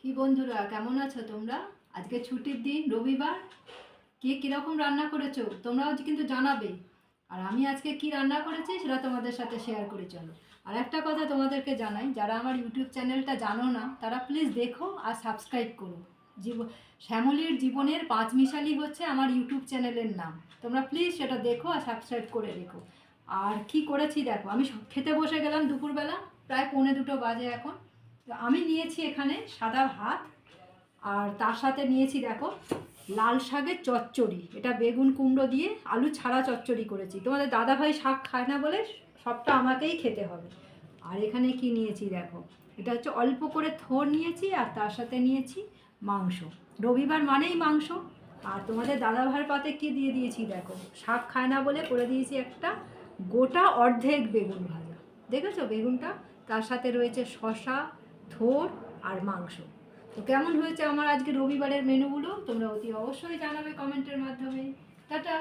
কি বন্ধুরা, কেমন আছো তোমরা? আজকে ছুটির দিন, রবিবার। কে কীরকম রান্না করেছো তোমরাও কিন্তু জানাবে। আর আমি আজকে কি রান্না করেছি সেটা তোমাদের সাথে শেয়ার করে চলো। আর একটা কথা তোমাদেরকে জানাই, যারা আমার ইউটিউব চ্যানেলটা জানো না তারা প্লিজ দেখো আর সাবস্ক্রাইব করো। শ্যামলীর জীবনের পাঁচমিশালি হচ্ছে আমার ইউটিউব চ্যানেলের নাম। তোমরা প্লিজ সেটা দেখো আর সাবস্ক্রাইব করে রেখো। আর কি করেছি দেখো, আমি খেতে বসে গেলাম দুপুরবেলা, প্রায় 1:45 বাজে এখন। তো আমি নিয়েছি এখানে সাদা ভাত, আর তার সাথে নিয়েছি দেখো লাল শাকের চচ্চড়ি। এটা বেগুন কুমড়ো দিয়ে আলু ছাড়া চচ্চড়ি করেছি। তোমাদের দাদাভাই শাক খায় না বলে সবটা আমাকেই খেতে হবে। আর এখানে কি নিয়েছি দেখো, এটা হচ্ছে অল্প করে থোড় নিয়েছি, আর তার সাথে নিয়েছি মাংস। রবিবার মানেই মাংস। আর তোমাদের দাদাভাইয়ের পাতে কি দিয়ে দিয়েছি দেখো, শাক খায় না বলে করে দিয়েছি একটা গোটা অর্ধেক বেগুন ভাজা। দেখেছো বেগুনটা? তার সাথে রয়েছে শসা, থোড় আর মাংস। তো কেমন হয়েছে আমার আজকে রবিবারের মেনুগুলো তোমরা অতি অবশ্যই জানাবে কমেন্টের মাধ্যমে। টাটা।